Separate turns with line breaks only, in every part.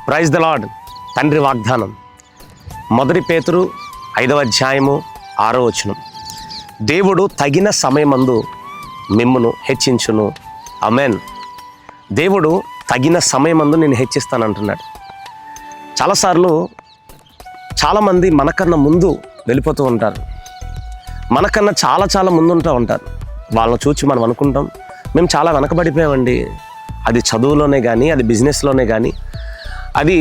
Praise the lord. తండ్రి వాగ్దానం 1 పేతురు 5వ అధ్యాయము 6వ వచనం. దేవుడు తగిన సమయమందు మిమ్మును హెచ్చించును. ఆమేన్. దేవుడు తగిన సమయమందు నేను హెచ్చిస్తానంటున్నాడు. చాలాసార్లు చాలామంది మనకన్నా ముందు వెళ్ళిపోతూ ఉంటారు, మనకన్నా చాలా ముందుంటూ ఉంటారు. వాళ్ళని చూసి మనం అనుకుంటాం, మేము చాలా వెనకబడిపోయామండి. అది చదువులోనే కానీ, అది బిజినెస్లోనే కానీ, అది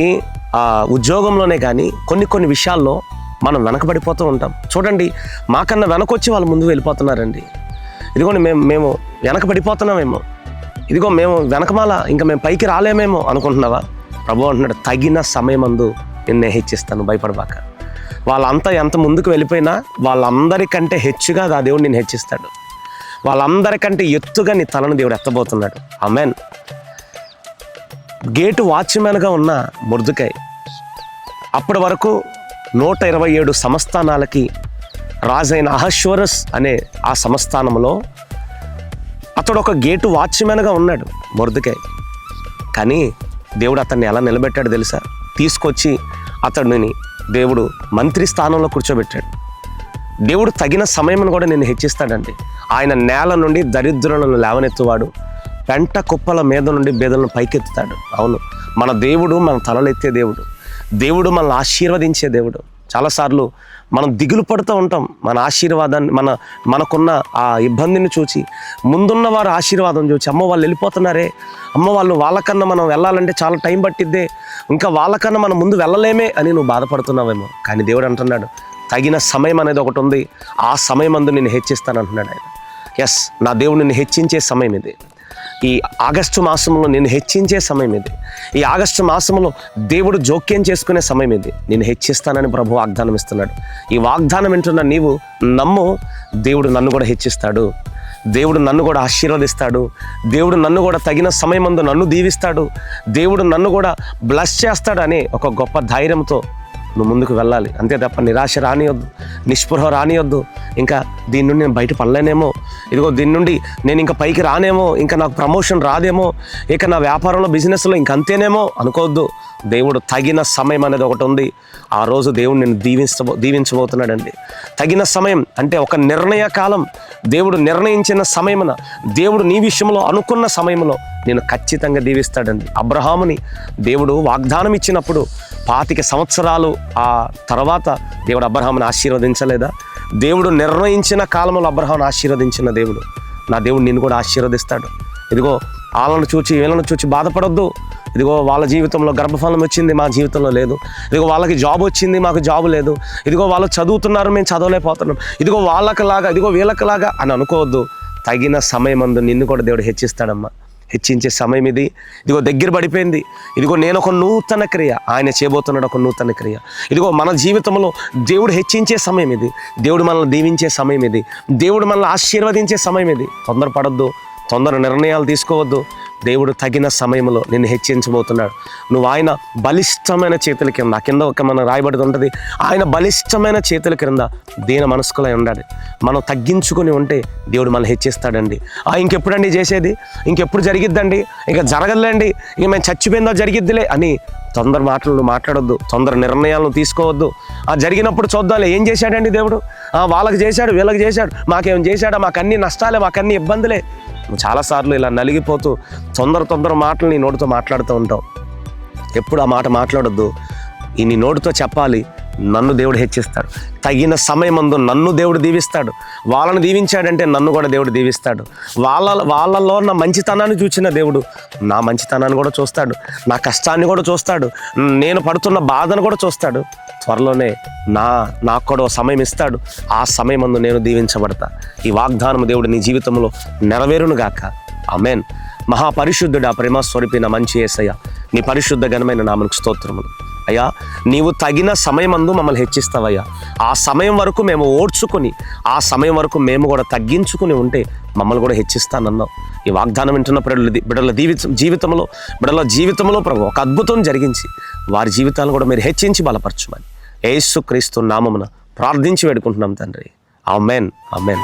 ఉద్యోగంలోనే కానీ, కొన్ని విషయాల్లో మనం వెనకబడిపోతూ ఉంటాం. చూడండి, మాకన్నా వెనకొచ్చి వాళ్ళు ముందు వెళ్ళిపోతున్నారండి. ఇదిగోండి మేము వెనకబడిపోతున్నామేమో, ఇదిగో మేము వెనకమాల ఇంకా మేము పైకి రాలేమేమో అనుకుంటున్నావా? ప్రభు అంటున్నాడు, తగిన సమయమందు నిన్నే హెచ్చిస్తాను, భయపడబాక. వాళ్ళంతా ఎంత ముందుకు వెళ్ళిపోయినా వాళ్ళందరికంటే హెచ్చుగా ఆ దేవుడు నిన్ను హెచ్చిస్తాడు. వాళ్ళందరికంటే ఎత్తుగా నీ తలను దేవుడు ఎత్తబోతున్నాడు. ఆమేన్. గేటు వాచ్మెన్గా ఉన్న మొర్దెకై అప్పటి వరకు 127 సంస్థానాలకి రాజైన అహష్వరస్ అనే ఆ సంస్థానంలో అతడు ఒక గేటు వాచ్మెన్గా ఉన్నాడు మొర్దెకై. కానీ దేవుడు అతన్ని ఎలా నిలబెట్టాడు తెలుసా? తీసుకొచ్చి అతడిని దేవుడు మంత్రి స్థానంలో కూర్చోబెట్టాడు. దేవుడు తగిన సమయం కూడా నిన్ను హెచ్చిస్తాడండి. ఆయన నేల నుండి దరిద్రులను లేవనెత్తువాడు, పెంట కుప్పల మీద నుండి బేదలను పైకెత్తుతాడు. అవును, మన దేవుడు మన తలలెత్తే దేవుడు, దేవుడు మనల్ని ఆశీర్వదించే దేవుడు. చాలాసార్లు మనం దిగులు పడుతూ ఉంటాం. మన ఆశీర్వాదాన్ని మనకున్న ఆ ఇబ్బందిని చూసి, ముందున్న వారు ఆశీర్వాదం చూసి, అమ్మ వాళ్ళు వెళ్ళిపోతున్నారే, అమ్మ వాళ్ళకన్నా మనం వెళ్ళాలంటే చాలా టైం పట్టిద్దే, ఇంకా వాళ్ళకన్నా మనం ముందు వెళ్ళలేమే అని నువ్వు బాధపడుతున్నావేమో. కానీ దేవుడు అంటున్నాడు, తగిన సమయం అనేది ఒకటి ఉంది, ఆ సమయం అందు నేను హెచ్చిస్తాను అంటున్నాడు ఆయన. ఎస్, నా దేవుడు నిన్ను హెచ్చించే సమయం ఇది. ఈ ఆగస్టు మాసంలో నేను హెచ్చించే సమయం ఇది. ఈ ఆగస్టు మాసంలో దేవుడు జోక్యం చేసుకునే సమయం ఇది. నేను హెచ్చిస్తానని ప్రభు వాగ్దానం ఇస్తున్నాడు. ఈ వాగ్దానం వింటున్న నీవు నమ్ము, దేవుడు నన్ను కూడా హెచ్చిస్తాడు, దేవుడు నన్ను కూడా ఆశీర్వదిస్తాడు, దేవుడు నన్ను కూడా తగిన సమయమందు నన్ను దీవిస్తాడు, దేవుడు నన్ను కూడా బ్లెస్ చేస్తాడు అనే ఒక గొప్ప ధైర్యంతో నువ్వు ముందుకు వెళ్ళాలి. అంతే తప్ప నిరాశ రానియొద్దు, నిస్పృహ రానియొద్దు. ఇంకా దీని నుండి నేను బయట పడలేనేమో, ఇదిగో దీని నుండి నేను ఇంకా పైకి రానేమో, ఇంకా నాకు ప్రమోషన్ రాదేమో, ఇక నా వ్యాపారంలో బిజినెస్లో ఇంక అంతేనేమో అనుకోవద్దు. దేవుడు తగిన సమయం అనేది ఒకటి ఉంది. ఆ రోజు దేవుడు నిన్ను దీవించబోతున్నాడండి. తగిన సమయం అంటే ఒక నిర్ణయ కాలం. దేవుడు నిర్ణయించిన సమయమున, దేవుడు నీ విషయంలో అనుకున్న సమయంలో నేను ఖచ్చితంగా దీవిస్తాడండి. అబ్రహాముని దేవుడు వాగ్దానం ఇచ్చినప్పుడు 25 సంవత్సరాలు ఆ తర్వాత దేవుడు అబ్రహాముని ఆశీర్వదించలేదా? దేవుడు నిర్ణయించిన కాలంలో అబ్రహాముని ఆశీర్వదించిన దేవుడు, నా దేవుడు నిన్ను కూడా ఆశీర్వదిస్తాడు. ఇదిగో వాళ్ళను చూచి వీళ్ళను చూచి బాధపడొద్దు. ఇదిగో వాళ్ళ జీవితంలో గర్భఫలం వచ్చింది, మా జీవితంలో లేదు. ఇదిగో వాళ్ళకి జాబ్ వచ్చింది, మాకు జాబ్ లేదు. ఇదిగో వాళ్ళు చదువుతున్నారు, మేము చదవలేకపోతున్నాం. ఇదిగో వాళ్ళకిలాగా, ఇదిగో వీళ్ళకిలాగా అని అనుకోవద్దు. తగిన సమయమందు నిన్ను కూడా దేవుడు హెచ్చిస్తాడమ్మా. హెచ్చించే సమయం ఇది. ఇదిగో దగ్గర పడిపోయింది. ఇదిగో నేను ఒక నూతన క్రియ, ఆయన చేయబోతున్నాడు ఒక నూతన క్రియ. ఇదిగో మన జీవితంలో దేవుడు హెచ్చించే సమయం ఇది, దేవుడు మనల్ని దీవించే సమయం ఇది, దేవుడు మనల్ని ఆశీర్వదించే సమయం ఇది. తొందరపడొద్దు, తొందర నిర్ణయాలు తీసుకోవద్దు. దేవుడు తగిన సమయంలో నిన్ను హెచ్చించబోతున్నాడు. నువ్వు ఆయన బలిష్టమైన చేతుల కింద ఒక మనం రాయబడి ఉంటుంది, ఆయన బలిష్టమైన చేతుల క్రింద దీన మనస్కులై ఉండాలి. మనం తగ్గించుకొని ఉంటే దేవుడు మనల్ని హెచ్చిస్తాడండి. ఇంకెప్పుడండి చేసేది, ఇంకెప్పుడు జరిగిద్దండి, ఇంకా జరగదులేండి, ఇంక మేము చచ్చిపోయిందో జరిగిద్దిలే అని తొందర మాటలు మాట్లాడొద్దు, తొందర నిర్ణయాలను తీసుకోవద్దు. జరిగినప్పుడు చూద్దాంలే, ఏం చేశాడండి దేవుడు, వాళ్ళకి చేశాడు, వీళ్ళకి చేశాడు, మాకేం చేశాడా, మాకన్నీ నష్టాలే, మాకన్నీ ఇబ్బందులే. నువ్వు చాలాసార్లు ఇలా నలిగిపోతూ తొందర మాటలు నీ నోటితో మాట్లాడుతూ ఉంటావు. ఎప్పుడు ఆ మాట మాట్లాడొద్దు. నీ నోటితో చెప్పాలి, నన్ను దేవుడు హెచ్చిస్తాడు. తగిన సమయమందు నన్ను దేవుడు దీవిస్తాడు. వాళ్ళని దీవించాడంటే నన్ను కూడా దేవుడు దీవిస్తాడు. వాళ్ళలో ఉన్న మంచితనాన్ని చూసిన దేవుడు నా మంచితనాన్ని కూడా చూస్తాడు, నా కష్టాన్ని కూడా చూస్తాడు, నేను పడుతున్న బాధను కూడా చూస్తాడు. త్వరలోనే నాకు కూడా సమయం ఇస్తాడు. ఆ సమయమందు నేను దీవించబడతా. ఈ వాగ్దానం దేవుడు నీ జీవితంలో నెరవేరునుగాక. ఆమేన్. మహాపరిశుద్ధుడా, ప్రేమ స్వరూపి నా మంచి యేసయ్య, నీ పరిశుద్ధ ఘనమైన నామమునకు స్తోత్రములు. అయ్యా, నీవు తగిన సమయమందు మమ్మల్ని హెచ్చిస్తావయ్యా. ఆ సమయం వరకు మేము ఓడ్చుకొని, ఆ సమయం వరకు మేము కూడా తగ్గించుకుని ఉంటే మమ్మల్ని కూడా హెచ్చిస్తానన్నావు. ఈ వాగ్దానం వింటున్న బిడ్డల జీవితంలో ప్రభు ఒక అద్భుతం జరిగించి వారి జీవితాలను కూడా మీరు హెచ్చించి బలపరచుమని యేసుక్రీస్తు నామమున ప్రార్థించి వేడుకుంటున్నాం తండ్రి. ఆమేన్, ఆమేన్.